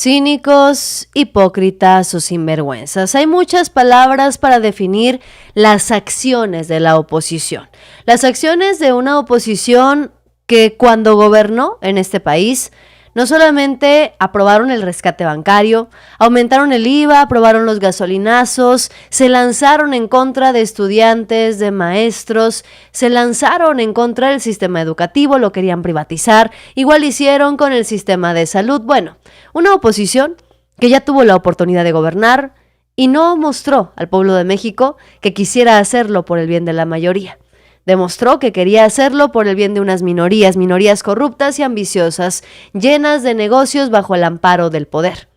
Cínicos, hipócritas o sinvergüenzas. Hay muchas palabras para definir las acciones de la oposición. Las acciones de una oposición que cuando gobernó en este país no solamente aprobaron el rescate bancario, aumentaron el IVA, aprobaron los gasolinazos, se lanzaron en contra de estudiantes, de maestros, se lanzaron en contra del sistema educativo, lo querían privatizar, igual hicieron con el sistema de salud. Bueno, una oposición que ya tuvo la oportunidad de gobernar y no mostró al pueblo de México que quisiera hacerlo por el bien de la mayoría. Demostró que quería hacerlo por el bien de unas minorías corruptas y ambiciosas, llenas de negocios bajo el amparo del poder.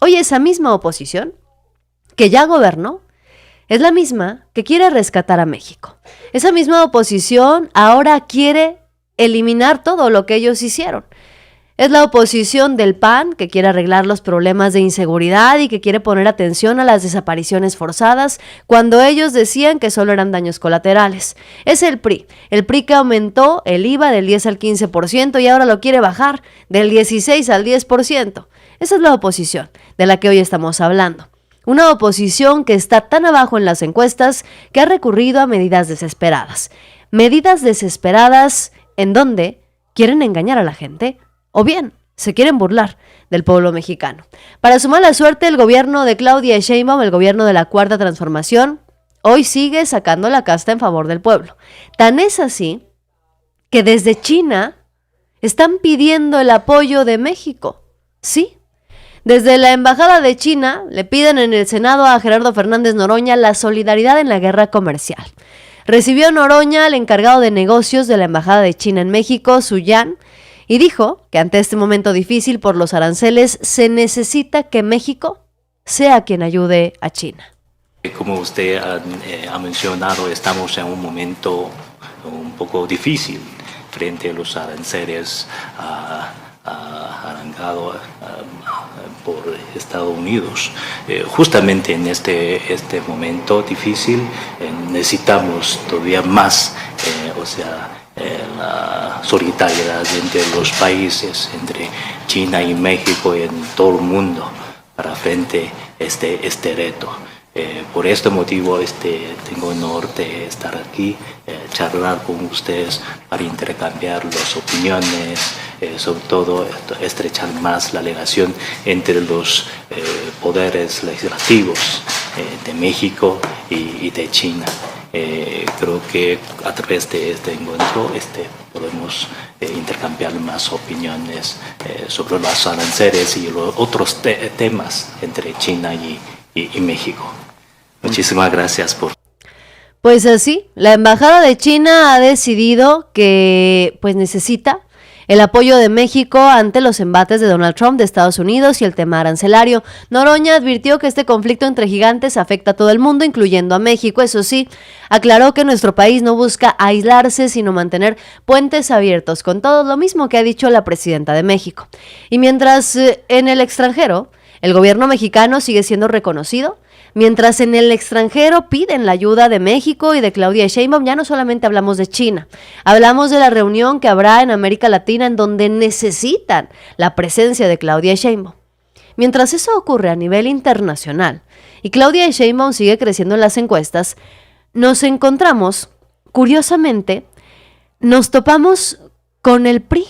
Hoy esa misma oposición, que ya gobernó, es la misma que quiere rescatar a México. Esa misma oposición ahora quiere eliminar todo lo que ellos hicieron. Es la oposición del PAN que quiere arreglar los problemas de inseguridad y que quiere poner atención a las desapariciones forzadas cuando ellos decían que solo eran daños colaterales. Es el PRI que aumentó el IVA del 10 al 15% y ahora lo quiere bajar del 16 al 10%. Esa es la oposición de la que hoy estamos hablando. Una oposición que está tan abajo en las encuestas que ha recurrido a medidas desesperadas. Medidas desesperadas en donde quieren engañar a la gente o bien se quieren burlar del pueblo mexicano. Para su mala suerte, el gobierno de Claudia Sheinbaum, el gobierno de la Cuarta Transformación, hoy sigue sacando la casta en favor del pueblo. Tan es así que desde China están pidiendo el apoyo de México. Sí, desde la Embajada de China le piden en el Senado a Gerardo Fernández Noroña la solidaridad en la guerra comercial. Recibió Noroña al encargado de negocios de la Embajada de China en México, Su Yan, y dijo que ante este momento difícil por los aranceles se necesita que México sea quien ayude a China. Como usted ha mencionado, estamos en un momento un poco difícil frente a los aranceles arrancados por Estados Unidos. Justamente en este momento difícil necesitamos todavía más, la solidaridad entre los países, entre China y México y en todo el mundo para frente a este reto. Por este motivo tengo el honor de estar aquí, charlar con ustedes para intercambiar las opiniones, sobre todo estrechar más la relación entre los poderes legislativos de México y de China. Creo que a través de este encuentro podemos intercambiar más opiniones sobre los aranceles y los otros temas entre China y México. Muchísimas gracias por... Pues así, la Embajada de China ha decidido que necesita el apoyo de México ante los embates de Donald Trump de Estados Unidos y el tema arancelario. Noroña advirtió que este conflicto entre gigantes afecta a todo el mundo, incluyendo a México. Eso sí, aclaró que nuestro país no busca aislarse, sino mantener puentes abiertos con todos, lo mismo que ha dicho la presidenta de México. Y mientras en el extranjero, el gobierno mexicano sigue siendo reconocido, mientras en el extranjero piden la ayuda de México y de Claudia Sheinbaum, ya no solamente hablamos de China, hablamos de la reunión que habrá en América Latina en donde necesitan la presencia de Claudia Sheinbaum. Mientras eso ocurre a nivel internacional y Claudia Sheinbaum sigue creciendo en las encuestas, nos encontramos, curiosamente, nos topamos con el PRI.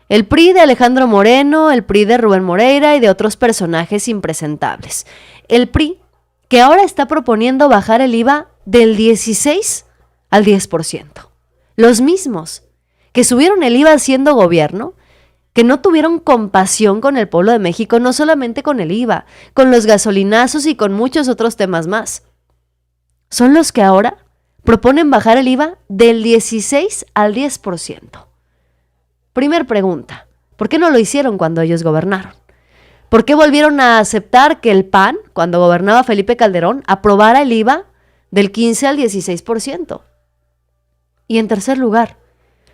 El PRI de Alejandro Moreno, el PRI de Rubén Moreira y de otros personajes impresentables. El PRI que ahora está proponiendo bajar el IVA del 16 al 10%. Los mismos que subieron el IVA siendo gobierno, que no tuvieron compasión con el pueblo de México, no solamente con el IVA, con los gasolinazos y con muchos otros temas más. Son los que ahora proponen bajar el IVA del 16 al 10%. Primer pregunta, ¿por qué no lo hicieron cuando ellos gobernaron? ¿Por qué volvieron a aceptar que el PAN, cuando gobernaba Felipe Calderón, aprobara el IVA del 15 al 16%? Y en tercer lugar,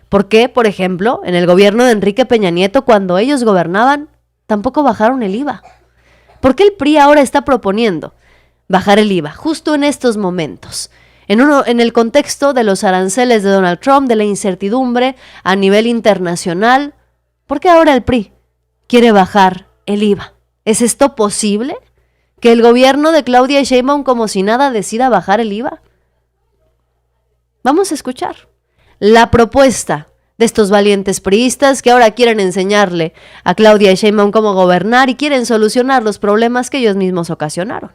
¿por qué, por ejemplo, en el gobierno de Enrique Peña Nieto, cuando ellos gobernaban, tampoco bajaron el IVA? ¿Por qué el PRI ahora está proponiendo bajar el IVA justo en estos momentos? En el contexto de los aranceles de Donald Trump, de la incertidumbre a nivel internacional, ¿por qué ahora el PRI quiere bajar el IVA? ¿Es esto posible? ¿Que el gobierno de Claudia Sheinbaum como si nada decida bajar el IVA? Vamos a escuchar la propuesta de estos valientes priistas que ahora quieren enseñarle a Claudia Sheinbaum cómo gobernar y quieren solucionar los problemas que ellos mismos ocasionaron.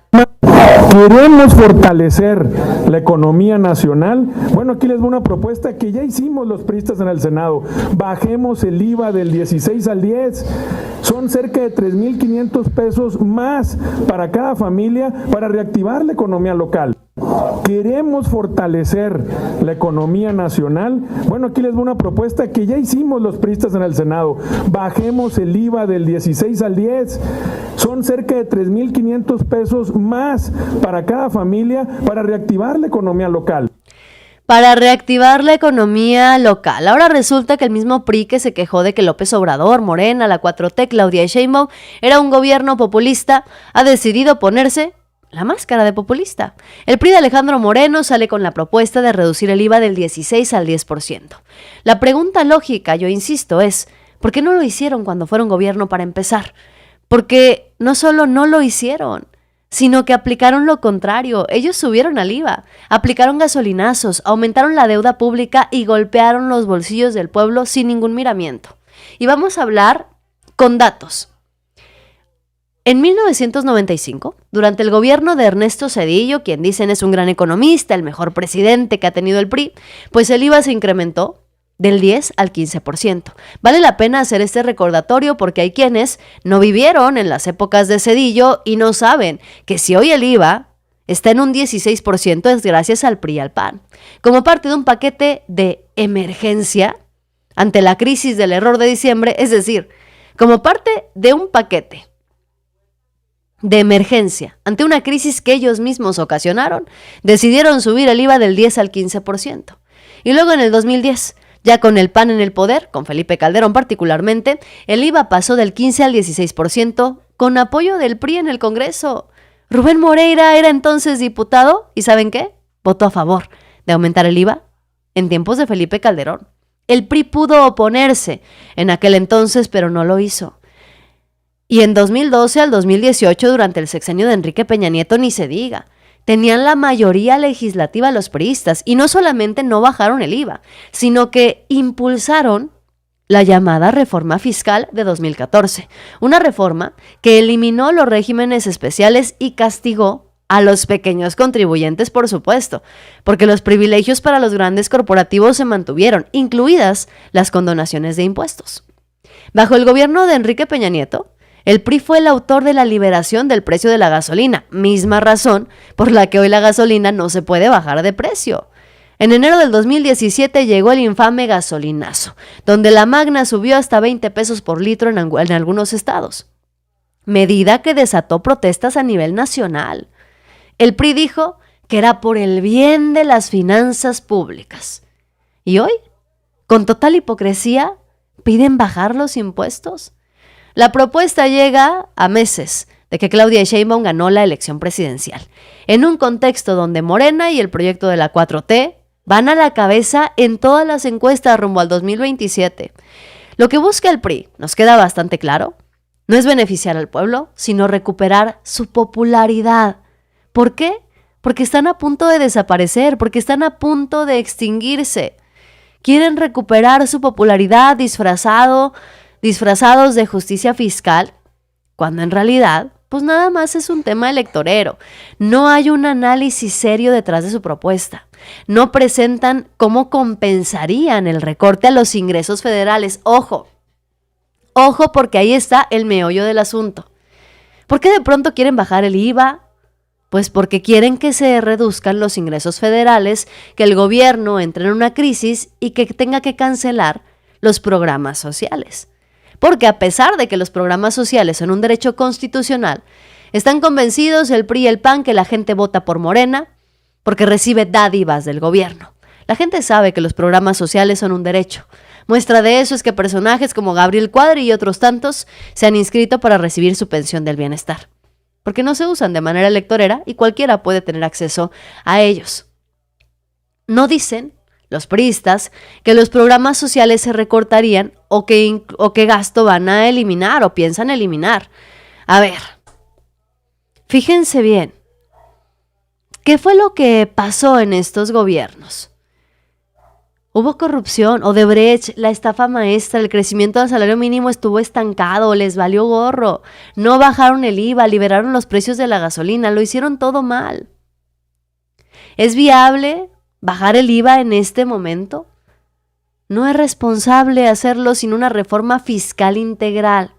Queremos fortalecer la economía nacional. Bueno, aquí les doy una propuesta que ya hicimos los priistas en el Senado. Bajemos el IVA del 16 al 10. Son cerca de 3,500 pesos más para cada familia para reactivar la economía local. Queremos fortalecer la economía nacional. Bueno, aquí les doy una propuesta que ya hicimos los priistas en el Senado. Bajemos el IVA del 16 al 10. Son cerca de 3,500 pesos más para cada familia para reactivar la economía local. Para reactivar la economía local. Ahora resulta que el mismo PRI que se quejó de que López Obrador, Morena, la 4T, Claudia Sheinbaum era un gobierno populista, ha decidido ponerse la máscara de populista. El PRI de Alejandro Moreno sale con la propuesta de reducir el IVA del 16 al 10%. La pregunta lógica, yo insisto, es ¿por qué no lo hicieron cuando fueron gobierno para empezar? Porque no solo no lo hicieron, sino que aplicaron lo contrario. Ellos subieron al IVA, aplicaron gasolinazos, aumentaron la deuda pública y golpearon los bolsillos del pueblo sin ningún miramiento. Y vamos a hablar con datos. En 1995, durante el gobierno de Ernesto Zedillo, quien dicen es un gran economista, el mejor presidente que ha tenido el PRI, pues el IVA se incrementó del 10 al 15%. Vale la pena hacer este recordatorio porque hay quienes no vivieron en las épocas de Zedillo y no saben que si hoy el IVA está en un 16% es gracias al PRI y al PAN. Como parte de un paquete de emergencia ante la crisis del error de diciembre, es decir, como parte de un paquete de emergencia ante una crisis que ellos mismos ocasionaron, decidieron subir el IVA del 10 al 15%. Y luego en el 2010, ya con el PAN en el poder, con Felipe Calderón particularmente, el IVA pasó del 15 al 16% con apoyo del PRI en el Congreso. Rubén Moreira era entonces diputado y ¿saben qué? Votó a favor de aumentar el IVA en tiempos de Felipe Calderón. El PRI pudo oponerse en aquel entonces, pero no lo hizo. Y en 2012 al 2018, durante el sexenio de Enrique Peña Nieto, ni se diga. Tenían la mayoría legislativa los priistas y no solamente no bajaron el IVA, sino que impulsaron la llamada reforma fiscal de 2014, una reforma que eliminó los regímenes especiales y castigó a los pequeños contribuyentes, por supuesto, porque los privilegios para los grandes corporativos se mantuvieron, incluidas las condonaciones de impuestos. Bajo el gobierno de Enrique Peña Nieto, el PRI fue el autor de la liberación del precio de la gasolina, misma razón por la que hoy la gasolina no se puede bajar de precio. En enero del 2017 llegó el infame gasolinazo, donde la magna subió hasta 20 pesos por litro en algunos estados, medida que desató protestas a nivel nacional. El PRI dijo que era por el bien de las finanzas públicas. ¿Y hoy? Con total hipocresía, ¿piden bajar los impuestos? La propuesta llega a meses de que Claudia Sheinbaum ganó la elección presidencial, en un contexto donde Morena y el proyecto de la 4T van a la cabeza en todas las encuestas rumbo al 2027. Lo que busca el PRI, nos queda bastante claro, no es beneficiar al pueblo, sino recuperar su popularidad. ¿Por qué? Porque están a punto de desaparecer, porque están a punto de extinguirse. Quieren recuperar su popularidad disfrazados de justicia fiscal, cuando en realidad, pues nada más es un tema electorero. No hay un análisis serio detrás de su propuesta. No presentan cómo compensarían el recorte a los ingresos federales. Ojo, porque ahí está el meollo del asunto. ¿Por qué de pronto quieren bajar el IVA? Pues porque quieren que se reduzcan los ingresos federales, que el gobierno entre en una crisis y que tenga que cancelar los programas sociales. Porque a pesar de que los programas sociales son un derecho constitucional, están convencidos el PRI y el PAN que la gente vota por Morena porque recibe dádivas del gobierno. La gente sabe que los programas sociales son un derecho. Muestra de eso es que personajes como Gabriel Cuadri y otros tantos se han inscrito para recibir su pensión del bienestar, porque no se usan de manera electorera y cualquiera puede tener acceso a ellos. No dicen los priistas que los programas sociales se recortarían o que gasto van a eliminar o piensan eliminar. A ver, fíjense bien, ¿qué fue lo que pasó en estos gobiernos? Hubo corrupción, Odebrecht, la estafa maestra, el crecimiento del salario mínimo estuvo estancado, les valió gorro, no bajaron el IVA, liberaron los precios de la gasolina, lo hicieron todo mal. ¿Es viable bajar el IVA en este momento? No es responsable hacerlo sin una reforma fiscal integral.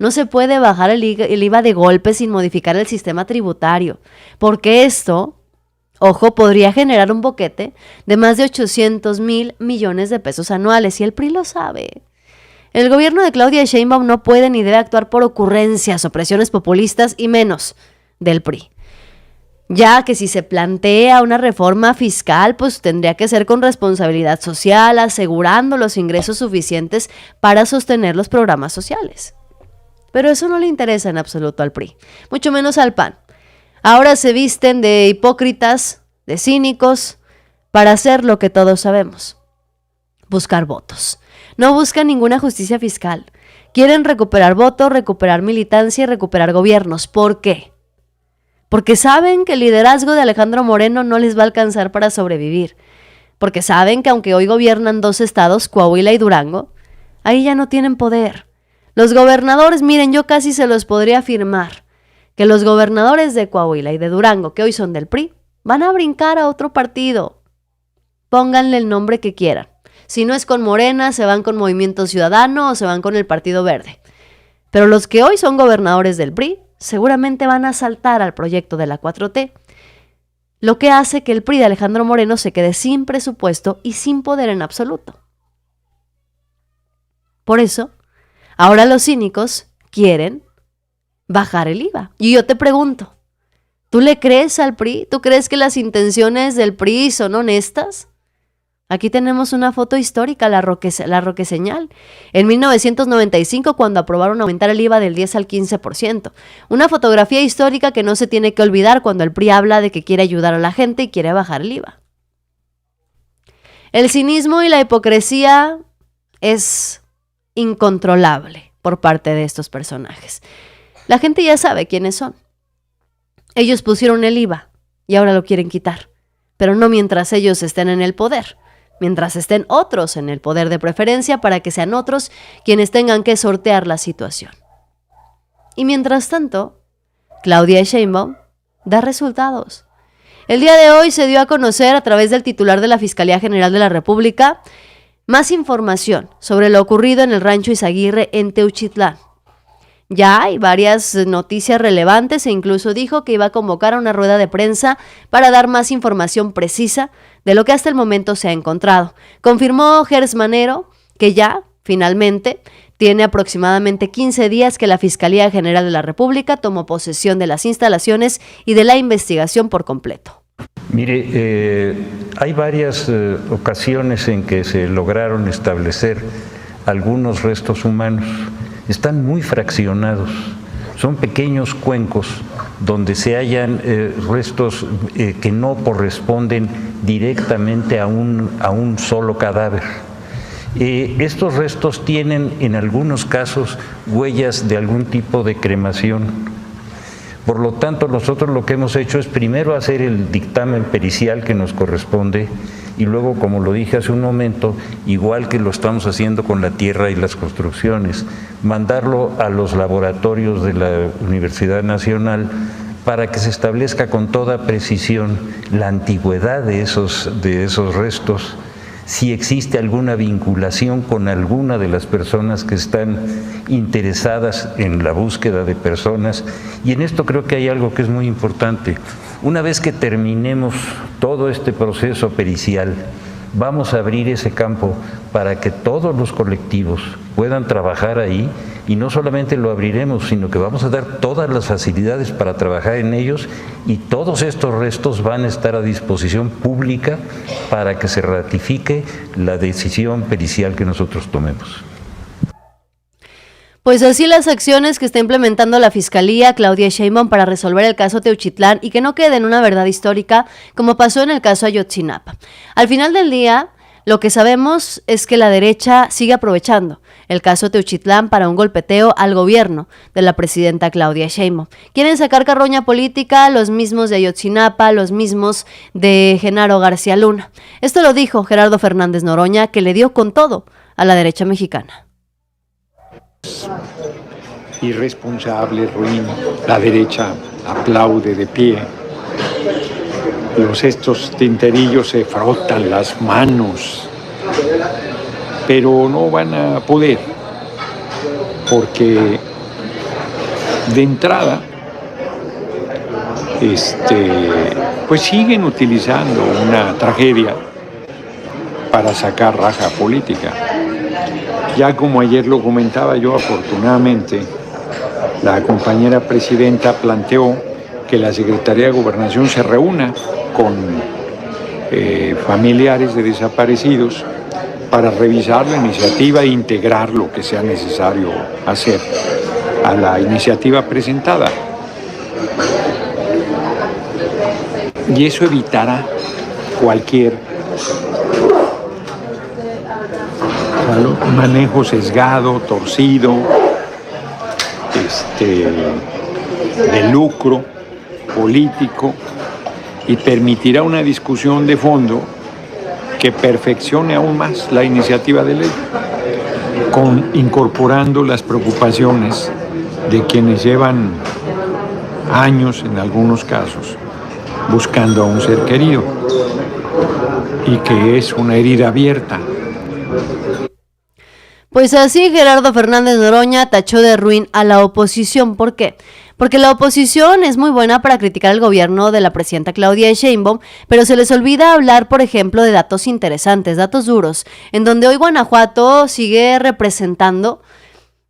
No se puede bajar el IVA de golpe sin modificar el sistema tributario, porque esto, ojo, podría generar un boquete de más de 800,000 millones de pesos anuales, y el PRI lo sabe. El gobierno de Claudia Sheinbaum no puede ni debe actuar por ocurrencias o presiones populistas, y menos del PRI. Ya que si se plantea una reforma fiscal, pues tendría que ser con responsabilidad social, asegurando los ingresos suficientes para sostener los programas sociales. Pero eso no le interesa en absoluto al PRI, mucho menos al PAN. Ahora se visten de hipócritas, de cínicos, para hacer lo que todos sabemos: buscar votos. No buscan ninguna justicia fiscal. Quieren recuperar votos, recuperar militancia y recuperar gobiernos. ¿Por qué? Porque saben que el liderazgo de Alejandro Moreno no les va a alcanzar para sobrevivir. Porque saben que aunque hoy gobiernan 2 estados, Coahuila y Durango, ahí ya no tienen poder. Los gobernadores, miren, yo casi se los podría afirmar, que los gobernadores de Coahuila y de Durango, que hoy son del PRI, van a brincar a otro partido. Pónganle el nombre que quieran. Si no es con Morena, se van con Movimiento Ciudadano o se van con el Partido Verde. Pero los que hoy son gobernadores del PRI seguramente van a saltar al proyecto de la 4T, lo que hace que el PRI de Alejandro Moreno se quede sin presupuesto y sin poder en absoluto. Por eso, ahora los cínicos quieren bajar el IVA. Y yo te pregunto, ¿tú le crees al PRI? ¿Tú crees que las intenciones del PRI son honestas? Aquí tenemos una foto histórica, la Roqueseñal, en 1995, cuando aprobaron aumentar el IVA del 10 al 15%. Una fotografía histórica que no se tiene que olvidar cuando el PRI habla de que quiere ayudar a la gente y quiere bajar el IVA. El cinismo y la hipocresía es incontrolable por parte de estos personajes. La gente ya sabe quiénes son. Ellos pusieron el IVA y ahora lo quieren quitar, pero no mientras ellos estén en el poder, mientras estén otros en el poder de preferencia para que sean otros quienes tengan que sortear la situación. Y mientras tanto, Claudia Sheinbaum da resultados. El día de hoy se dio a conocer a través del titular de la Fiscalía General de la República más información sobre lo ocurrido en el rancho Izaguirre en Teuchitlán. Ya hay varias noticias relevantes e incluso dijo que iba a convocar a una rueda de prensa para dar más información precisa de lo que hasta el momento se ha encontrado. Confirmó Gers Manero que ya, finalmente, tiene aproximadamente 15 días que la Fiscalía General de la República tomó posesión de las instalaciones y de la investigación por completo. Mire, hay varias ocasiones en que se lograron establecer algunos restos humanos. Están muy fraccionados, son pequeños cuencos donde se hallan restos que no corresponden directamente a un solo cadáver. Estos restos tienen en algunos casos huellas de algún tipo de cremación. Por lo tanto, nosotros lo que hemos hecho es primero hacer el dictamen pericial que nos corresponde y luego, como lo dije hace un momento, igual que lo estamos haciendo con la tierra y las construcciones, mandarlo a los laboratorios de la Universidad Nacional para que se establezca con toda precisión la antigüedad de esos restos, si existe alguna vinculación con alguna de las personas que están interesadas en la búsqueda de personas. Y en esto creo que hay algo que es muy importante. Una vez que terminemos todo este proceso pericial, vamos a abrir ese campo para que todos los colectivos puedan trabajar ahí, y no solamente lo abriremos, sino que vamos a dar todas las facilidades para trabajar en ellos, y todos estos restos van a estar a disposición pública para que se ratifique la decisión pericial que nosotros tomemos. Pues así las acciones que está implementando la Fiscalía Claudia Sheinbaum para resolver el caso Teuchitlán y que no quede en una verdad histórica como pasó en el caso Ayotzinapa. Al final del día, Lo que sabemos es que la derecha sigue aprovechando el caso Teuchitlán para un golpeteo al gobierno de la presidenta Claudia Sheinbaum. Quieren sacar carroña política los mismos de Ayotzinapa, los mismos de Genaro García Luna. Esto lo dijo Gerardo Fernández Noroña, que le dio con todo a la derecha mexicana. Irresponsable, ruin, la derecha aplaude de pie. Estos tinterillos se frotan las manos, pero no van a poder, porque de entrada, pues siguen utilizando una tragedia para sacar raja política. Ya como ayer lo comentaba yo, afortunadamente, la compañera presidenta planteó que la Secretaría de Gobernación se reúna con familiares de desaparecidos para revisar la iniciativa e integrar lo que sea necesario hacer a la iniciativa presentada. Y eso evitará cualquier manejo sesgado, torcido, de lucro político, y permitirá una discusión de fondo que perfeccione aún más la iniciativa de ley, incorporando las preocupaciones de quienes llevan años, en algunos casos, buscando a un ser querido, y que es una herida abierta. Pues así Gerardo Fernández Noroña tachó de ruin a la oposición. ¿Por qué? Porque la oposición es muy buena para criticar el gobierno de la presidenta Claudia Sheinbaum, pero se les olvida hablar, por ejemplo, de datos interesantes, datos duros, en donde hoy Guanajuato sigue representando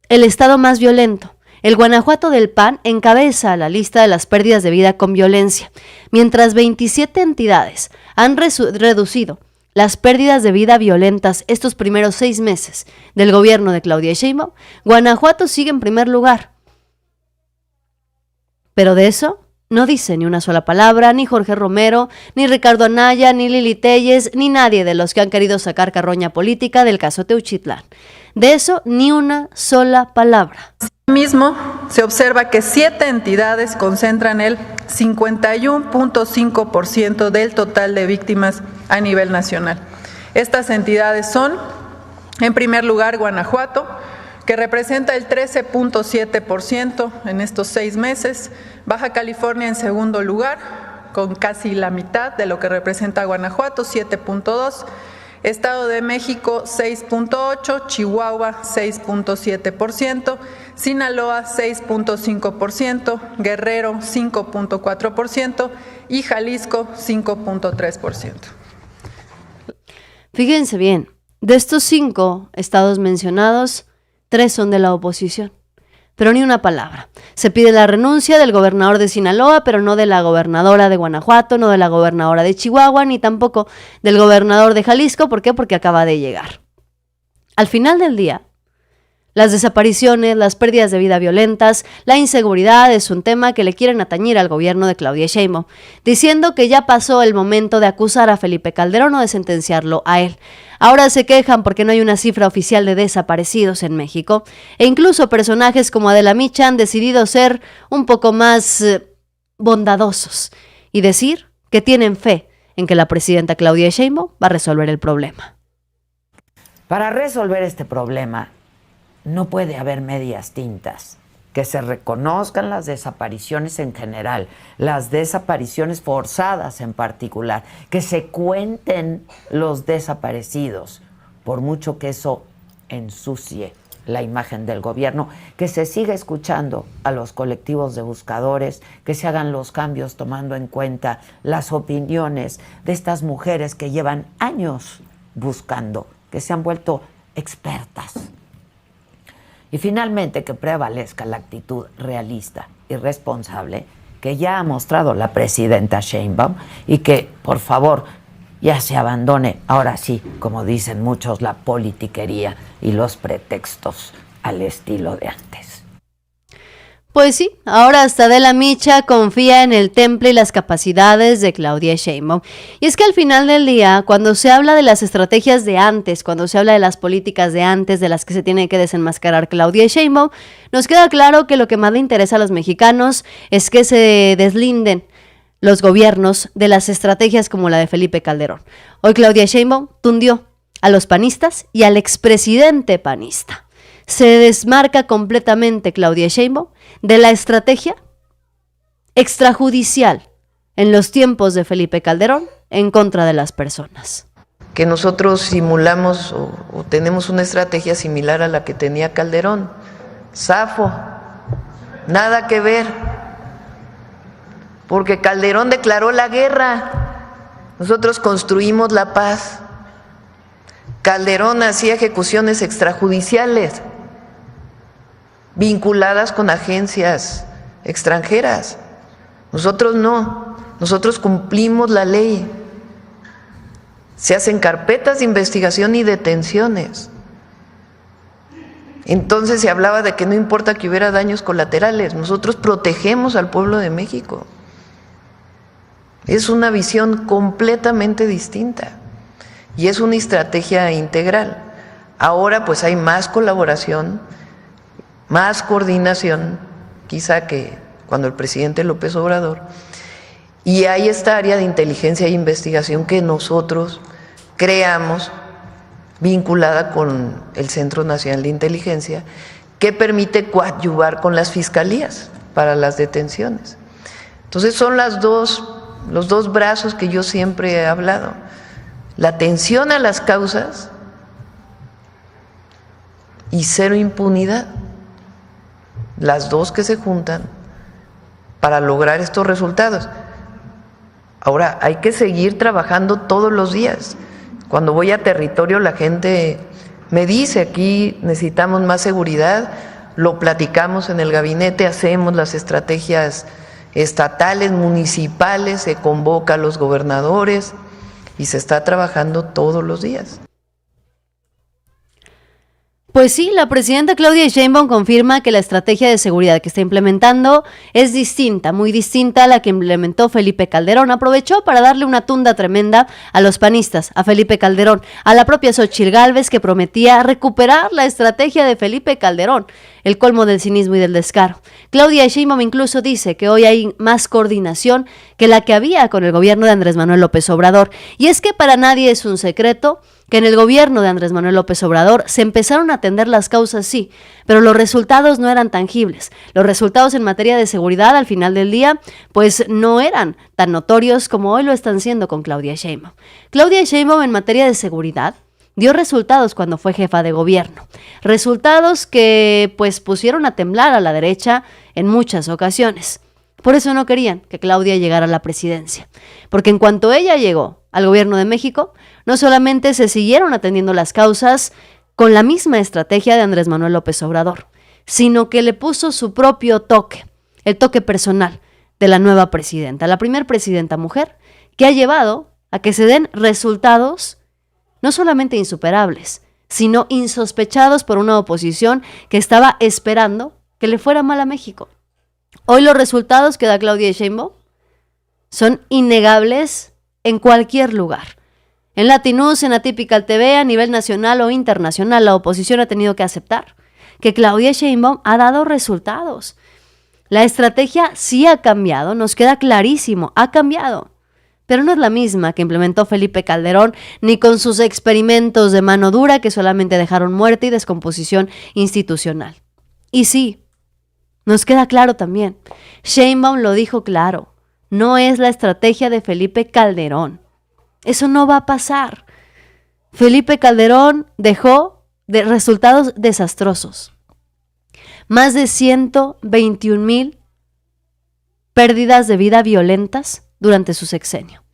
el estado más violento. El Guanajuato del PAN encabeza la lista de las pérdidas de vida con violencia, mientras 27 entidades han reducido las pérdidas de vida violentas estos primeros 6 meses del gobierno de Claudia Sheinbaum. Guanajuato sigue en primer lugar. Pero de eso no dice ni una sola palabra, ni Jorge Romero, ni Ricardo Anaya, ni Lili Telles, ni nadie de los que han querido sacar carroña política del caso Teuchitlán. De eso, ni una sola palabra. Asimismo, se observa que 7 entidades concentran el 51.5% del total de víctimas a nivel nacional. Estas entidades son, en primer lugar, Guanajuato, que representa el 13.7% en estos 6 meses, Baja California en segundo lugar, con casi la mitad de lo que representa Guanajuato, 7.2%, Estado de México 6.8%, Chihuahua 6.7%, Sinaloa 6.5%, Guerrero 5.4% y Jalisco 5.3%. Fíjense bien, de estos 5 estados mencionados, 3 son de la oposición, pero ni una palabra. Se pide la renuncia del gobernador de Sinaloa, pero no de la gobernadora de Guanajuato, no de la gobernadora de Chihuahua, ni tampoco del gobernador de Jalisco. ¿Por qué? Porque acaba de llegar. Al final del día, las desapariciones, las pérdidas de vida violentas, la inseguridad es un tema que le quieren atañir al gobierno de Claudia Sheinbaum, diciendo que ya pasó el momento de acusar a Felipe Calderón o de sentenciarlo a él. Ahora se quejan porque no hay una cifra oficial de desaparecidos en México, e incluso personajes como Adela Micha han decidido ser un poco más bondadosos y decir que tienen fe en que la presidenta Claudia Sheinbaum va a resolver el problema. Para resolver este problema no puede haber medias tintas. Que se reconozcan las desapariciones en general, las desapariciones forzadas en particular, que se cuenten los desaparecidos, por mucho que eso ensucie la imagen del gobierno, que se siga escuchando a los colectivos de buscadores, que se hagan los cambios tomando en cuenta las opiniones de estas mujeres que llevan años buscando, que se han vuelto expertas. Y finalmente que prevalezca la actitud realista y responsable que ya ha mostrado la presidenta Sheinbaum y que, por favor, ya se abandone, ahora sí, como dicen muchos, la politiquería y los pretextos al estilo de antes. Pues sí, ahora hasta Adela Micha confía en el temple y las capacidades de Claudia Sheinbaum. Y es que al final del día, cuando se habla de las estrategias de antes, cuando se habla de las políticas de antes, de las que se tiene que desenmascarar Claudia Sheinbaum, nos queda claro que lo que más le interesa a los mexicanos es que se deslinden los gobiernos de las estrategias como la de Felipe Calderón. Hoy Claudia Sheinbaum tundió a los panistas y al expresidente panista. Se desmarca completamente Claudia Sheinbaum de la estrategia extrajudicial en los tiempos de Felipe Calderón en contra de las personas. Que nosotros simulamos o tenemos una estrategia similar a la que tenía Calderón. Zafo, nada que ver, porque Calderón declaró la guerra, nosotros construimos la paz. Calderón hacía ejecuciones extrajudiciales vinculadas con agencias extranjeras. Nosotros no, nosotros cumplimos la ley. Se hacen carpetas de investigación y detenciones. Entonces se hablaba de que no importa que hubiera daños colaterales, nosotros protegemos al pueblo de México. Es una visión completamente distinta y es una estrategia integral. Ahora pues hay más colaboración, más coordinación, quizá que cuando el presidente López Obrador, y hay esta área de inteligencia e investigación que nosotros creamos vinculada con el Centro Nacional de Inteligencia, que permite coadyuvar con las fiscalías para las detenciones. Entonces son los dos brazos que yo siempre he hablado: la atención a las causas y cero impunidad, las dos que se juntan para lograr estos resultados. Ahora hay que seguir trabajando todos los días. Cuando voy a territorio la gente me dice: aquí necesitamos más seguridad, lo platicamos en el gabinete, hacemos las estrategias estatales, municipales, se convoca a los gobernadores y se está trabajando todos los días. Pues sí, la presidenta Claudia Sheinbaum confirma que la estrategia de seguridad que está implementando es distinta, muy distinta a la que implementó Felipe Calderón. Aprovechó para darle una tunda tremenda a los panistas, a Felipe Calderón, a la propia Xóchitl Gálvez, que prometía recuperar la estrategia de Felipe Calderón, el colmo del cinismo y del descaro. Claudia Sheinbaum incluso dice que hoy hay más coordinación que la que había con el gobierno de Andrés Manuel López Obrador. Y es que para nadie es un secreto que en el gobierno de Andrés Manuel López Obrador se empezaron a atender las causas, sí, pero los resultados no eran tangibles. Los resultados en materia de seguridad al final del día, pues no eran tan notorios como hoy lo están siendo con Claudia Sheinbaum. Claudia Sheinbaum en materia de seguridad dio resultados cuando fue jefa de gobierno. Resultados que pues pusieron a temblar a la derecha en muchas ocasiones. Por eso no querían que Claudia llegara a la presidencia, porque en cuanto ella llegó al gobierno de México, no solamente se siguieron atendiendo las causas con la misma estrategia de Andrés Manuel López Obrador, sino que le puso su propio toque, el toque personal de la nueva presidenta, la primera presidenta mujer, que ha llevado a que se den resultados no solamente insuperables, sino insospechados por una oposición que estaba esperando que le fuera mal a México. Hoy los resultados que da Claudia Sheinbaum son innegables en cualquier lugar. En Latinus, en Atypical TV, a nivel nacional o internacional, la oposición ha tenido que aceptar que Claudia Sheinbaum ha dado resultados. La estrategia sí ha cambiado, nos queda clarísimo, ha cambiado, pero no es la misma que implementó Felipe Calderón, ni con sus experimentos de mano dura que solamente dejaron muerte y descomposición institucional. Y sí, nos queda claro también, Sheinbaum lo dijo claro, no es la estrategia de Felipe Calderón. Eso no va a pasar. Felipe Calderón dejó de resultados desastrosos. Más de 121,000 pérdidas de vida violentas durante su sexenio.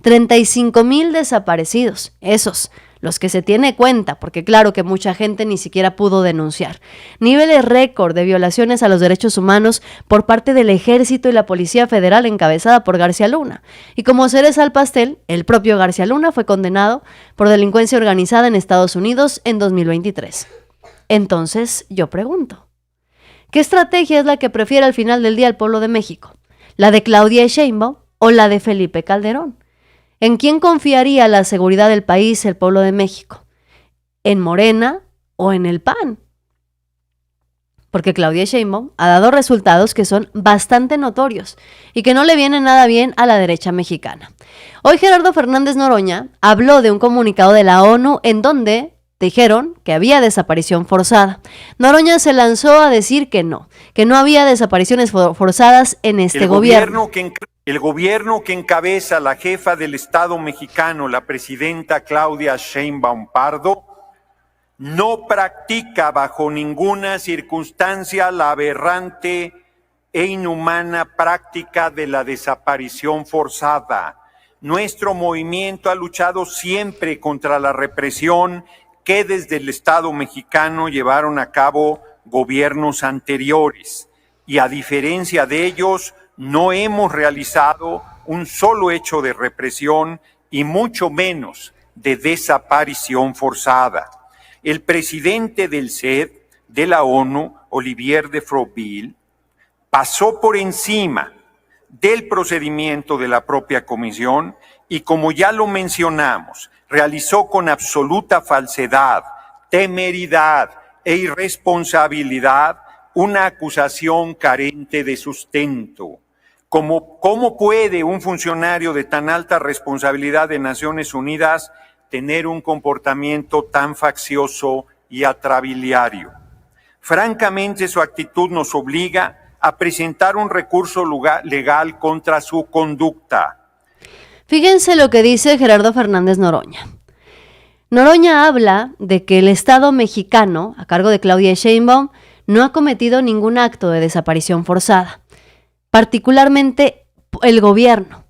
35,000 desaparecidos, esos, los que se tiene cuenta, porque claro que mucha gente ni siquiera pudo denunciar. Niveles récord de violaciones a los derechos humanos por parte del Ejército y la Policía Federal encabezada por García Luna. Y como cereza al pastel, el propio García Luna fue condenado por delincuencia organizada en Estados Unidos en 2023. Entonces, yo pregunto, ¿Qué estrategia es la que prefiere al final del día el pueblo de México? ¿La de Claudia Sheinbaum o la de Felipe Calderón? ¿En quién confiaría la seguridad del país el pueblo de México? ¿En Morena o en el PAN? Porque Claudia Sheinbaum ha dado resultados que son bastante notorios y que no le vienen nada bien a la derecha mexicana. Hoy Gerardo Fernández Noroña habló de un comunicado de la ONU en donde dijeron que había desaparición forzada. Noroña se lanzó a decir que no había desapariciones forzadas en este gobierno. El gobierno que encabeza la jefa del Estado mexicano, la presidenta Claudia Sheinbaum Pardo, no practica bajo ninguna circunstancia la aberrante e inhumana práctica de la desaparición forzada. Nuestro movimiento ha luchado siempre contra la represión que desde el Estado mexicano llevaron a cabo gobiernos anteriores y a diferencia de ellos no hemos realizado un solo hecho de represión y mucho menos de desaparición forzada. El presidente del CED de la ONU, Olivier de Froville, pasó por encima del procedimiento de la propia comisión y, como ya lo mencionamos, realizó con absoluta falsedad, temeridad e irresponsabilidad una acusación carente de sustento. ¿Cómo puede un funcionario de tan alta responsabilidad de Naciones Unidas tener un comportamiento tan faccioso y atrabiliario? Francamente, su actitud nos obliga a presentar un recurso legal contra su conducta. Fíjense lo que dice Gerardo Fernández Noroña. Noroña habla de que el Estado mexicano, a cargo de Claudia Sheinbaum, no ha cometido ningún acto de desaparición forzada, particularmente el gobierno.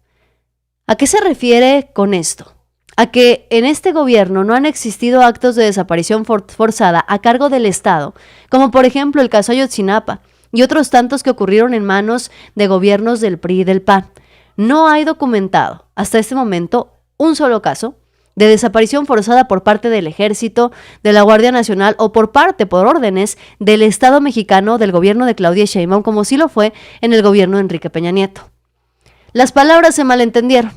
¿A qué se refiere con esto? A que en este gobierno no han existido actos de desaparición forzada a cargo del Estado, como por ejemplo el caso Ayotzinapa y otros tantos que ocurrieron en manos de gobiernos del PRI y del PAN. No hay documentado hasta este momento un solo caso de desaparición forzada por parte del Ejército, de la Guardia Nacional o por órdenes del Estado mexicano del gobierno de Claudia Sheinbaum, como sí lo fue en el gobierno de Enrique Peña Nieto. Las palabras se malentendieron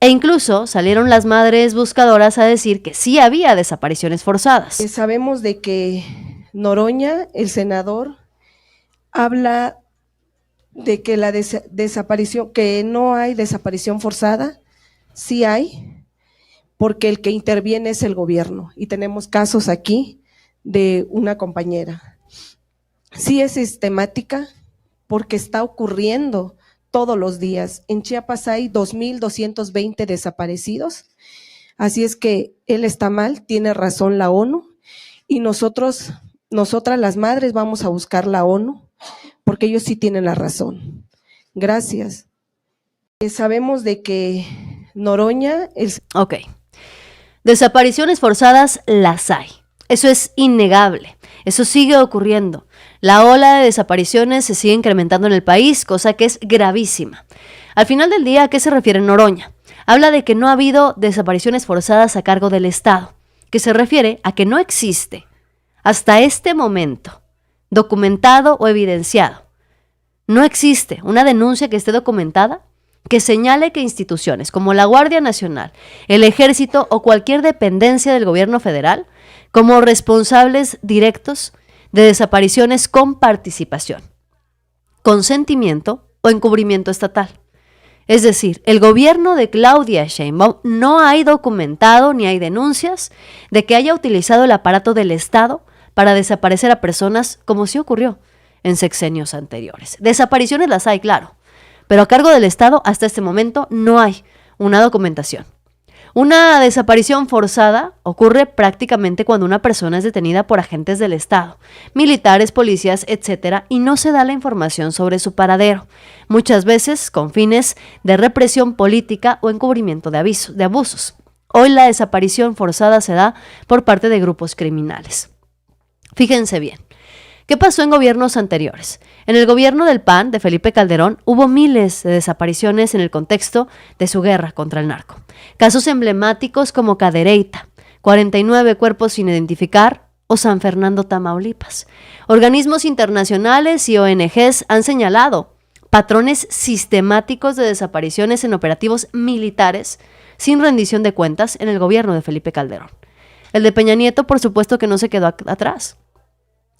e incluso salieron las madres buscadoras a decir que sí había desapariciones forzadas. Sabemos de que Noroña, el senador, habla de que la desaparición, que no hay desaparición forzada. Sí hay, porque el que interviene es el gobierno y tenemos casos aquí de una compañera. Sí es sistemática porque está ocurriendo todos los días. En Chiapas hay 2,220 desaparecidos, así es que él está mal, tiene razón la ONU y nosotras las madres vamos a buscar la ONU porque ellos sí tienen la razón. Gracias. Sabemos de que Noroña... Ok. Desapariciones forzadas las hay. Eso es innegable. Eso sigue ocurriendo. La ola de desapariciones se sigue incrementando en el país, cosa que es gravísima. Al final del día, ¿a qué se refiere Noroña? Habla de que no ha habido desapariciones forzadas a cargo del Estado, que se refiere a que no existe, hasta este momento, documentado o evidenciado. No existe una denuncia que esté documentada que señale que instituciones como la Guardia Nacional, el Ejército o cualquier dependencia del gobierno federal como responsables directos de desapariciones con participación, consentimiento o encubrimiento estatal. Es decir, el gobierno de Claudia Sheinbaum no hay documentado ni hay denuncias de que haya utilizado el aparato del Estado para desaparecer a personas como sí ocurrió en sexenios anteriores. Desapariciones las hay, claro, pero a cargo del Estado hasta este momento no hay una documentación. Una desaparición forzada ocurre prácticamente cuando una persona es detenida por agentes del Estado, militares, policías, etc., y no se da la información sobre su paradero, muchas veces con fines de represión política o encubrimiento de abusos. Hoy la desaparición forzada se da por parte de grupos criminales. Fíjense bien. ¿Qué pasó en gobiernos anteriores? En el gobierno del PAN, de Felipe Calderón, hubo miles de desapariciones en el contexto de su guerra contra el narco. Casos emblemáticos como Cadereyta, 49 cuerpos sin identificar o San Fernando, Tamaulipas. Organismos internacionales y ONGs han señalado patrones sistemáticos de desapariciones en operativos militares sin rendición de cuentas en el gobierno de Felipe Calderón. El de Peña Nieto, por supuesto que no se quedó atrás.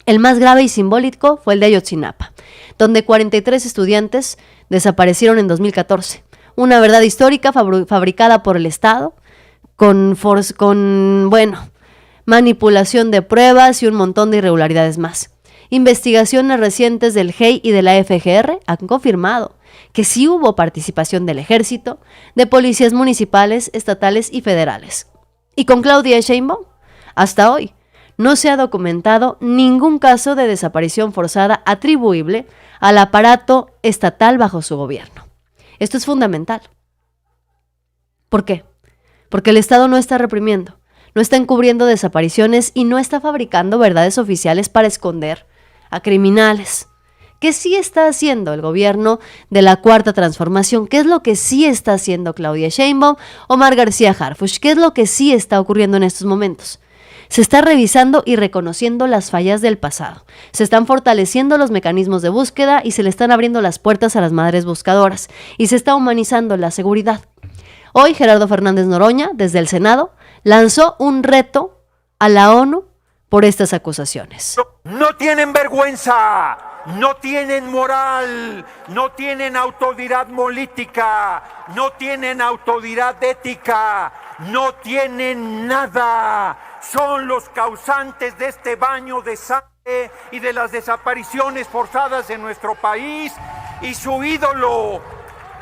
El más grave y simbólico fue el de Ayotzinapa, donde 43 estudiantes desaparecieron en 2014. Una verdad histórica fabricada por el Estado, con manipulación de pruebas y un montón de irregularidades más. Investigaciones recientes del GEI y de la FGR han confirmado que sí hubo participación del Ejército, de policías municipales, estatales y federales. Y con Claudia Sheinbaum, hasta hoy, no se ha documentado ningún caso de desaparición forzada atribuible al aparato estatal bajo su gobierno. Esto es fundamental. ¿Por qué? Porque el Estado no está reprimiendo, no está encubriendo desapariciones y no está fabricando verdades oficiales para esconder a criminales. ¿Qué sí está haciendo el gobierno de la Cuarta Transformación? ¿Qué es lo que sí está haciendo Claudia Sheinbaum, Omar García Harfuch? ¿Qué es lo que sí está ocurriendo en estos momentos? Se está revisando y reconociendo las fallas del pasado. Se están fortaleciendo los mecanismos de búsqueda y se le están abriendo las puertas a las madres buscadoras. Y se está humanizando la seguridad. Hoy Gerardo Fernández Noroña, desde el Senado, lanzó un reto a la ONU por estas acusaciones. No tienen vergüenza, no tienen moral, no tienen autoridad política, no tienen autoridad ética, no tienen nada. Son los causantes de este baño de sangre y de las desapariciones forzadas en nuestro país. Y su ídolo,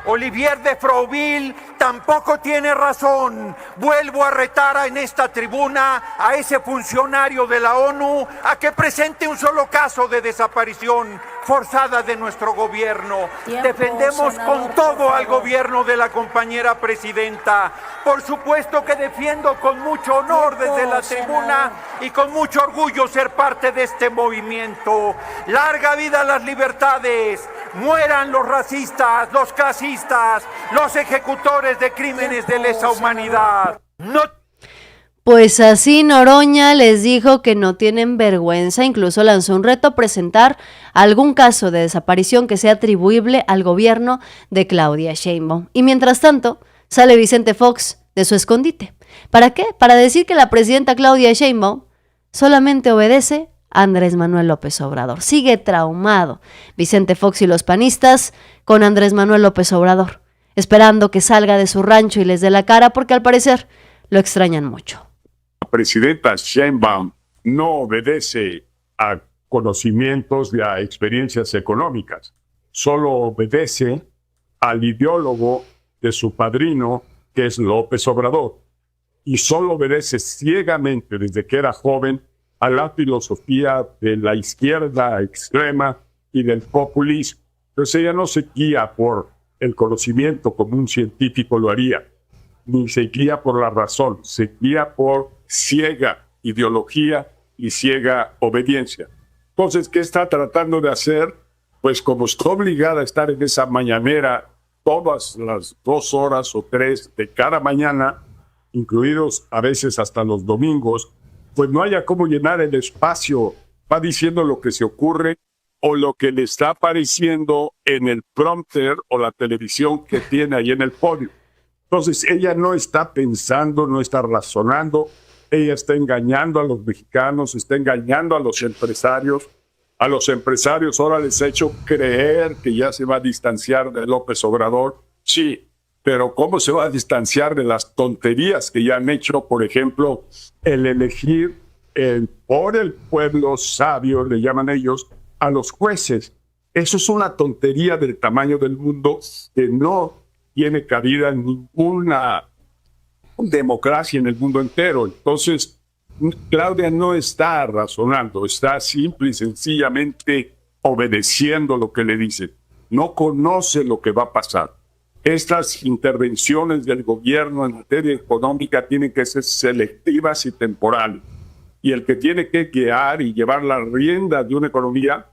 Olivier de Frouville, tampoco tiene razón. Vuelvo a retar en esta tribuna a ese funcionario de la ONU a que presente un solo caso de desaparición forzada de nuestro gobierno. Defendemos con todo al gobierno de la compañera presidenta. Por supuesto que defiendo con mucho honor desde la tribuna y con mucho orgullo ser parte de este movimiento. Larga vida a las libertades. Mueran los racistas, los clasistas, los ejecutores de crímenes de lesa humanidad. Pues así Noroña les dijo que no tienen vergüenza, incluso lanzó un reto a presentar algún caso de desaparición que sea atribuible al gobierno de Claudia Sheinbaum. Y mientras tanto, sale Vicente Fox de su escondite. ¿Para qué? Para decir que la presidenta Claudia Sheinbaum solamente obedece a Andrés Manuel López Obrador. Sigue traumado Vicente Fox y los panistas con Andrés Manuel López Obrador, esperando que salga de su rancho y les dé la cara porque al parecer lo extrañan mucho. La presidenta Sheinbaum no obedece a conocimientos y a experiencias económicas, solo obedece al ideólogo de su padrino, que es López Obrador, y solo obedece ciegamente desde que era joven a la filosofía de la izquierda extrema y del populismo. Entonces ella no se guía por el conocimiento como un científico lo haría, ni se guía por la razón, se guía por ciega ideología y ciega obediencia. Entonces, ¿qué está tratando de hacer? Pues como está obligada a estar en esa mañanera todas las 2 horas o 3 de cada mañana, incluidos a veces hasta los domingos, pues no haya cómo llenar el espacio. Va diciendo lo que se ocurre o lo que le está apareciendo en el prompter o la televisión que tiene ahí en el podio. Entonces ella no está pensando, no está razonando, ella está engañando a los mexicanos, está engañando a los empresarios. A los empresarios ahora les ha hecho creer que ya se va a distanciar de López Obrador. Sí, pero ¿cómo se va a distanciar de las tonterías que ya han hecho? Por ejemplo, el elegir por el pueblo sabio, le llaman ellos, a los jueces. Eso es una tontería del tamaño del mundo que no tiene cabida en ninguna democracia en el mundo entero. Entonces, Claudia no está razonando, está simple y sencillamente obedeciendo lo que le dicen. No conoce lo que va a pasar. Estas intervenciones del gobierno en materia económica tienen que ser selectivas y temporales. Y el que tiene que guiar y llevar la rienda de una economía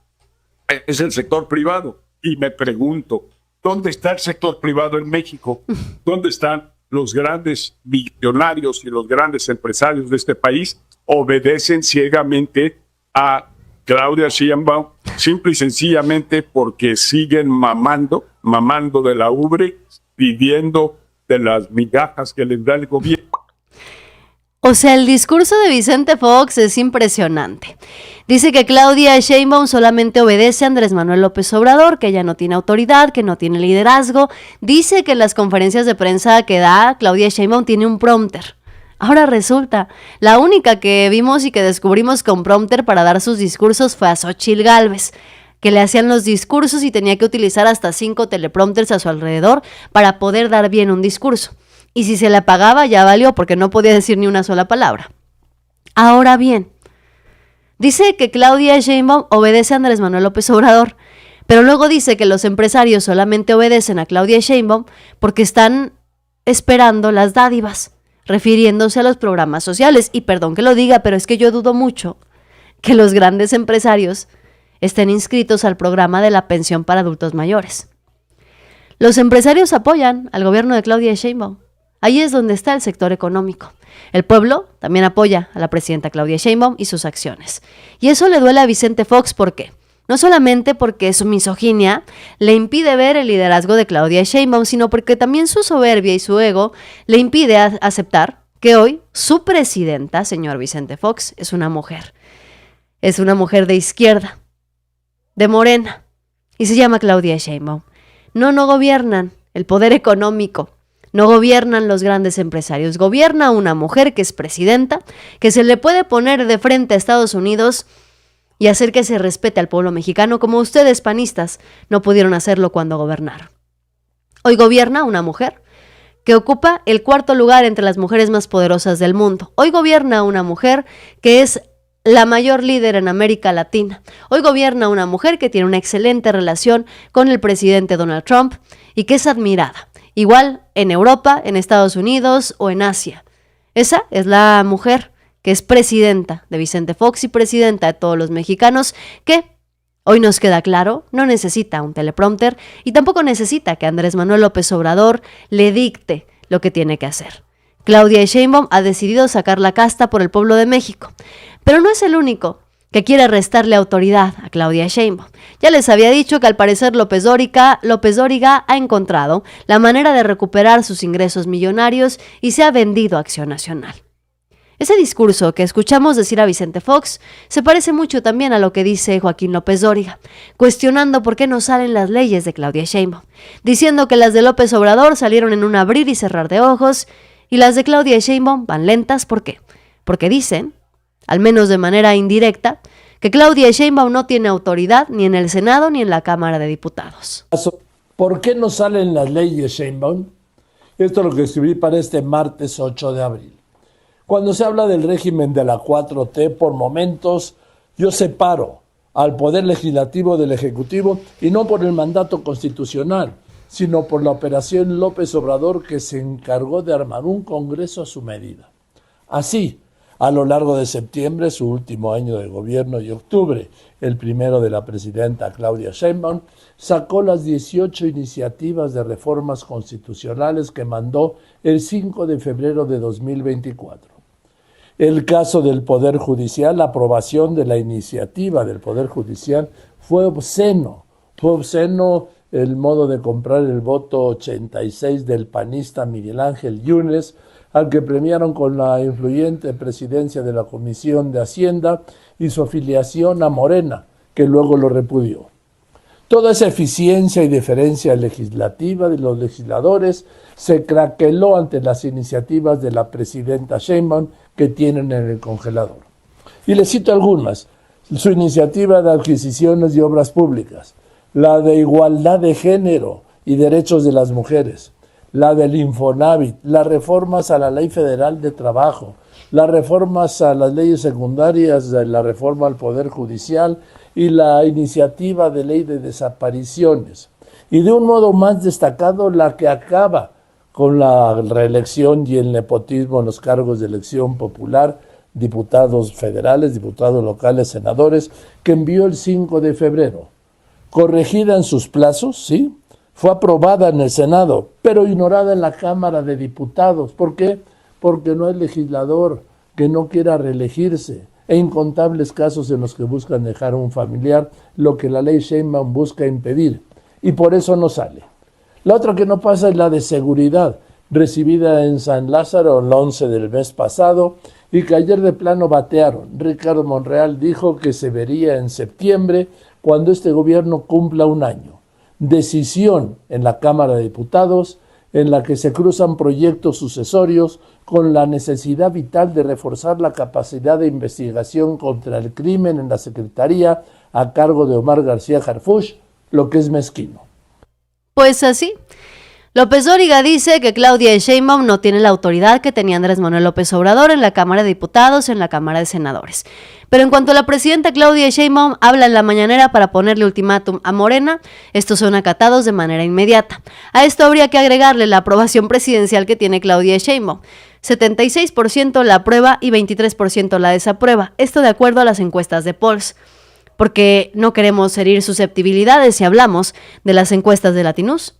es el sector privado. Y me pregunto, ¿dónde está el sector privado en México? ¿Dónde están los grandes millonarios y los grandes empresarios de este país obedecen ciegamente a Claudia Sheinbaum, simple y sencillamente porque siguen mamando de la ubre, pidiendo de las migajas que les da el gobierno. O sea, el discurso de Vicente Fox es impresionante. Dice que Claudia Sheinbaum solamente obedece a Andrés Manuel López Obrador, que ella no tiene autoridad, que no tiene liderazgo. Dice que en las conferencias de prensa que da, Claudia Sheinbaum tiene un prompter. Ahora resulta, la única que vimos y que descubrimos con prompter para dar sus discursos fue a Xóchitl Gálvez, que le hacían los discursos y tenía que utilizar hasta 5 teleprompters a su alrededor para poder dar bien un discurso. Y si se le apagaba ya valió porque no podía decir ni una sola palabra. Ahora bien, dice que Claudia Sheinbaum obedece a Andrés Manuel López Obrador, pero luego dice que los empresarios solamente obedecen a Claudia Sheinbaum porque están esperando las dádivas, refiriéndose a los programas sociales. Y perdón que lo diga, pero es que yo dudo mucho que los grandes empresarios estén inscritos al programa de la pensión para adultos mayores. Los empresarios apoyan al gobierno de Claudia Sheinbaum. Ahí es donde está el sector económico. El pueblo también apoya a la presidenta Claudia Sheinbaum y sus acciones. Y eso le duele a Vicente Fox, ¿por qué? No solamente porque su misoginia le impide ver el liderazgo de Claudia Sheinbaum, sino porque también su soberbia y su ego le impide aceptar que hoy su presidenta, señor Vicente Fox, es una mujer. Es una mujer de izquierda, de Morena, y se llama Claudia Sheinbaum. No gobiernan el poder económico, no gobiernan los grandes empresarios, gobierna una mujer que es presidenta, que se le puede poner de frente a Estados Unidos y hacer que se respete al pueblo mexicano, como ustedes panistas no pudieron hacerlo cuando gobernaron. Hoy gobierna una mujer que ocupa el 4º lugar entre las mujeres más poderosas del mundo. Hoy gobierna una mujer que es la mayor líder en América Latina. Hoy gobierna una mujer que tiene una excelente relación con el presidente Donald Trump y que es admirada, igual en Europa, en Estados Unidos o en Asia. Esa es la mujer que es presidenta de Vicente Fox y presidenta de todos los mexicanos, que hoy nos queda claro, no necesita un teleprompter y tampoco necesita que Andrés Manuel López Obrador le dicte lo que tiene que hacer. Claudia Sheinbaum ha decidido sacar la casta por el pueblo de México, pero no es el único que quiere restarle autoridad a Claudia Sheinbaum. Ya les había dicho que al parecer López Dóriga ha encontrado la manera de recuperar sus ingresos millonarios y se ha vendido a Acción Nacional. Ese discurso que escuchamos decir a Vicente Fox se parece mucho también a lo que dice Joaquín López Dóriga, cuestionando por qué no salen las leyes de Claudia Sheinbaum, diciendo que las de López Obrador salieron en un abrir y cerrar de ojos y las de Claudia Sheinbaum van lentas. ¿Por qué? Porque dicen, al menos de manera indirecta, que Claudia Sheinbaum no tiene autoridad ni en el Senado ni en la Cámara de Diputados. ¿Por qué no salen las leyes, Sheinbaum? Esto es lo que escribí para este martes 8 de abril. Cuando se habla del régimen de la 4T, por momentos yo separo al Poder Legislativo del Ejecutivo, y no por el mandato constitucional, sino por la operación López Obrador, que se encargó de armar un Congreso a su medida. Así, a lo largo de septiembre, su último año de gobierno, y octubre, el primero de la presidenta Claudia Sheinbaum, sacó las 18 iniciativas de reformas constitucionales que mandó el 5 de febrero de 2024. El caso del Poder Judicial, la aprobación de la iniciativa del Poder Judicial fue obsceno. Fue obsceno el modo de comprar el voto 86 del panista Miguel Ángel Yunes, al que premiaron con la influyente presidencia de la Comisión de Hacienda y su afiliación a Morena, que luego lo repudió. Toda esa eficiencia y deferencia legislativa de los legisladores se craqueló ante las iniciativas de la presidenta Sheinbaum que tienen en el congelador. Y les cito algunas: su iniciativa de adquisiciones y obras públicas, la de igualdad de género y derechos de las mujeres, la del Infonavit, las reformas a la Ley Federal de Trabajo, las reformas a las leyes secundarias, la reforma al Poder Judicial y la iniciativa de ley de desapariciones. Y de un modo más destacado, la que acaba con la reelección y el nepotismo en los cargos de elección popular, diputados federales, diputados locales, senadores, que envió el 5 de febrero. Corregida en sus plazos, sí, fue aprobada en el Senado, pero ignorada en la Cámara de Diputados. ¿Por qué? Porque no hay legislador que no quiera reelegirse, e incontables casos en los que buscan dejar a un familiar, lo que la ley Sheinbaum busca impedir, y por eso no sale. La otra que no pasa es la de seguridad, recibida en San Lázaro el 11 del mes pasado, y que ayer de plano batearon. Ricardo Monreal dijo que se vería en septiembre, cuando este gobierno cumpla un año. Decisión en la Cámara de Diputados en la que se cruzan proyectos sucesorios con la necesidad vital de reforzar la capacidad de investigación contra el crimen en la Secretaría a cargo de Omar García Harfuch, lo que es mezquino. Pues así. López Dóriga dice que Claudia Sheinbaum no tiene la autoridad que tenía Andrés Manuel López Obrador en la Cámara de Diputados, en la Cámara de Senadores. Pero en cuanto la presidenta Claudia Sheinbaum habla en la mañanera para ponerle ultimátum a Morena, estos son acatados de manera inmediata. A esto habría que agregarle la aprobación presidencial que tiene Claudia Sheinbaum. 76% la aprueba y 23% la desaprueba. Esto de acuerdo a las encuestas de Pulse. Porque no queremos herir susceptibilidades si hablamos de las encuestas de Latinus.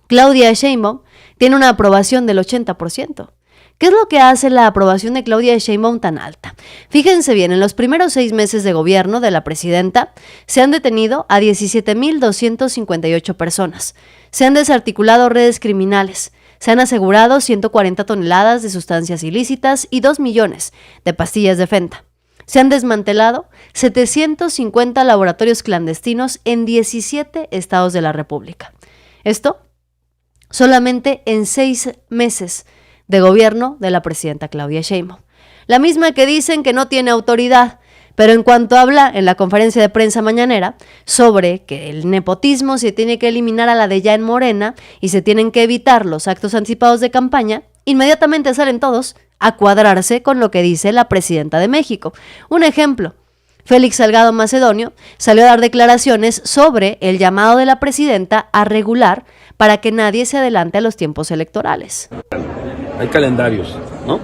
Claudia Sheinbaum tiene una aprobación del 80%. ¿Qué es lo que hace la aprobación de Claudia Sheinbaum tan alta? Fíjense bien, en los primeros 6 meses de gobierno de la presidenta se han detenido a 17,258 personas, se han desarticulado redes criminales, se han asegurado 140 toneladas de sustancias ilícitas y 2 millones de pastillas de fenta. Se han desmantelado 750 laboratorios clandestinos en 17 estados de la República. Esto solamente en 6 meses de gobierno de la presidenta Claudia Sheinbaum. La misma que dicen que no tiene autoridad, pero en cuanto habla en la conferencia de prensa mañanera sobre que el nepotismo se tiene que eliminar a la de ya en Morena y se tienen que evitar los actos anticipados de campaña, inmediatamente salen todos a cuadrarse con lo que dice la presidenta de México. Un ejemplo, Félix Salgado Macedonio salió a dar declaraciones sobre el llamado de la presidenta a regular para que nadie se adelante a los tiempos electorales. Hay calendarios, ¿no?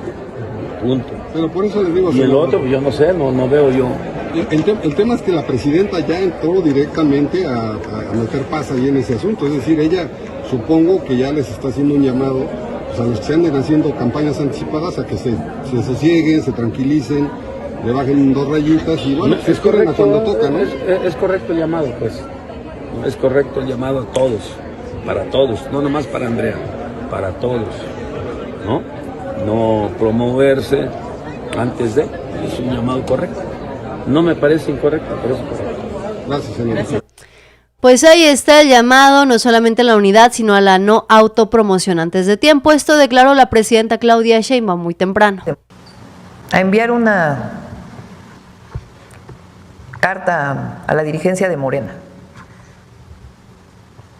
Punto. Pero por eso les digo... Y el otro, pues yo no sé, no veo yo. El tema es que la presidenta ya entró directamente a meter paz ahí en ese asunto. Es decir, ella supongo que ya les está haciendo un llamado pues, a los que se anden haciendo campañas anticipadas a que se sosieguen, se tranquilicen, le bajen 2 rayitas y bueno, se corren a cuando toca, ¿no? Es correcto el llamado, pues. Es correcto el llamado a todos, para todos, no nomás para Andrea, para todos, ¿no? No promoverse antes de, es un llamado correcto. No me parece incorrecto, pero es correcto. Gracias, señor. Pues ahí está el llamado, no solamente a la unidad, sino a la no autopromoción antes de tiempo. Esto declaró la presidenta Claudia Sheinbaum muy temprano. A enviar una carta a la dirigencia de Morena,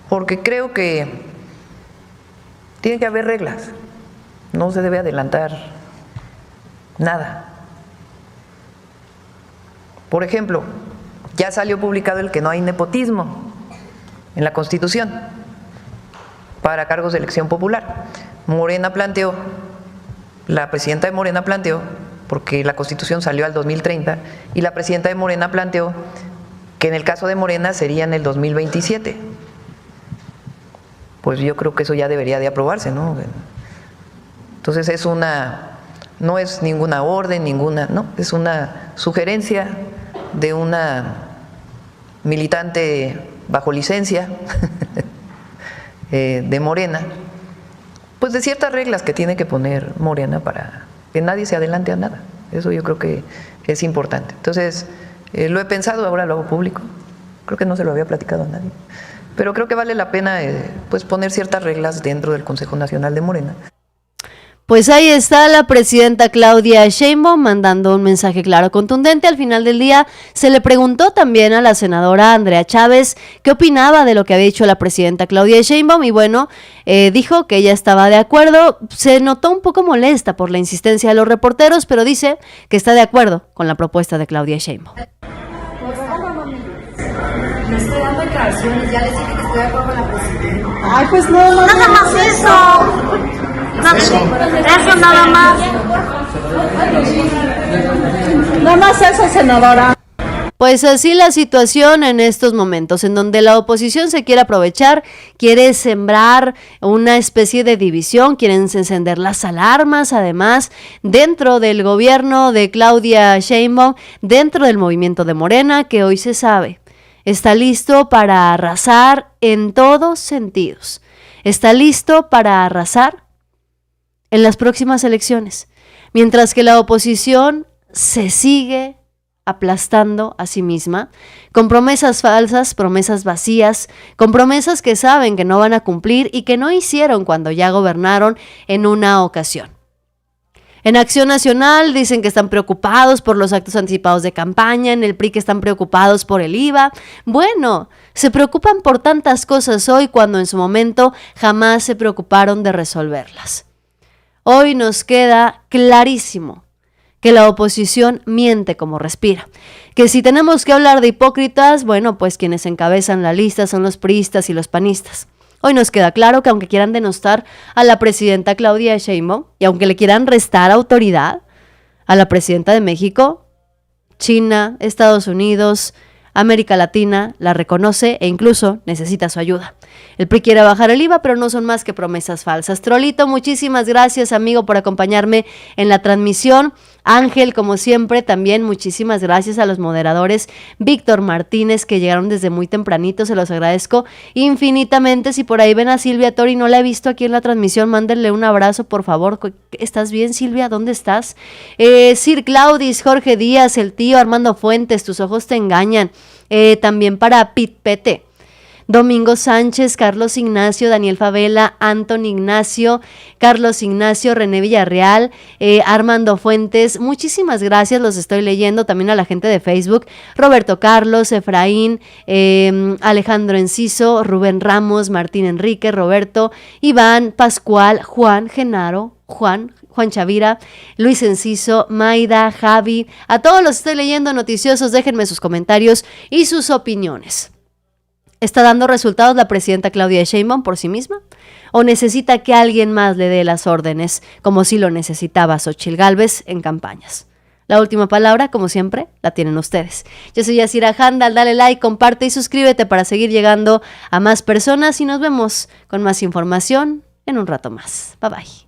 porque creo que tiene que haber reglas, no se debe adelantar nada. Por ejemplo, ya salió publicado el que no hay nepotismo en la Constitución para cargos de elección popular. Morena planteó, la presidenta de Morena planteó, porque la Constitución salió al 2030, y la presidenta de Morena planteó que en el caso de Morena sería en el 2027. Pues yo creo que eso ya debería de aprobarse, ¿no? Entonces no es ninguna orden, no, es una sugerencia de una militante bajo licencia de Morena, pues de ciertas reglas que tiene que poner Morena para que nadie se adelante a nada. Eso yo creo que es importante. Entonces, lo he pensado, ahora lo hago público. Creo que no se lo había platicado a nadie. Pero creo que vale la pena pues poner ciertas reglas dentro del Consejo Nacional de Morena. Pues ahí está la presidenta Claudia Sheinbaum mandando un mensaje claro, contundente. Al final del día se le preguntó también a la senadora Andrea Chávez qué opinaba de lo que había dicho la presidenta Claudia Sheinbaum y bueno, dijo que ella estaba de acuerdo. Se notó un poco molesta por la insistencia de los reporteros, pero dice que está de acuerdo con la propuesta de Claudia Sheinbaum. Le estoy dando declaraciones, ya les dije que estoy de acuerdo con la presidenta. Ay, pues no. Nada más eso. Eso nada más. Nada más eso, senadora. Pues así la situación en estos momentos, en donde la oposición se quiere aprovechar, quiere sembrar una especie de división, quieren encender las alarmas, además, dentro del gobierno de Claudia Sheinbaum, dentro del movimiento de Morena, que hoy se sabe, está listo para arrasar en todos sentidos. Está listo para arrasar en las próximas elecciones, mientras que la oposición se sigue aplastando a sí misma, con promesas falsas, promesas vacías, con promesas que saben que no van a cumplir y que no hicieron cuando ya gobernaron en una ocasión. En Acción Nacional dicen que están preocupados por los actos anticipados de campaña, en el PRI que están preocupados por el IVA. Bueno, se preocupan por tantas cosas hoy cuando en su momento jamás se preocuparon de resolverlas. Hoy nos queda clarísimo que la oposición miente como respira. Que si tenemos que hablar de hipócritas, bueno, pues quienes encabezan la lista son los priistas y los panistas. Hoy nos queda claro que aunque quieran denostar a la presidenta Claudia Sheinbaum y aunque le quieran restar autoridad a la presidenta de México, China, Estados Unidos, América Latina la reconoce e incluso necesita su ayuda. El PRI quiere bajar el IVA, pero no son más que promesas falsas. Trolito, muchísimas gracias, amigo, por acompañarme en la transmisión. Ángel, como siempre, también muchísimas gracias a los moderadores. Víctor Martínez, que llegaron desde muy tempranito, se los agradezco infinitamente. Si por ahí ven a Silvia Tori, no la he visto aquí en la transmisión, mándenle un abrazo, por favor. ¿Estás bien, Silvia? ¿Dónde estás? Sir Claudis, Jorge Díaz, el tío Armando Fuentes, tus ojos te engañan. También para Pit Pete. Domingo Sánchez, Carlos Ignacio, Daniel Favela, Anton Ignacio, Carlos Ignacio, René Villarreal, Armando Fuentes, muchísimas gracias, los estoy leyendo, también a la gente de Facebook, Roberto Carlos, Efraín, Alejandro Enciso, Rubén Ramos, Martín Enrique, Roberto, Iván, Pascual, Juan, Genaro, Juan Chavira, Luis Enciso, Maida, Javi, a todos los estoy leyendo noticiosos, déjenme sus comentarios y sus opiniones. ¿Está dando resultados la presidenta Claudia Sheinbaum por sí misma? ¿O necesita que alguien más le dé las órdenes, como si lo necesitaba Xóchitl Gálvez en campañas? La última palabra, como siempre, la tienen ustedes. Yo soy Yasira Handal, dale like, comparte y suscríbete para seguir llegando a más personas y nos vemos con más información en un rato más. Bye bye.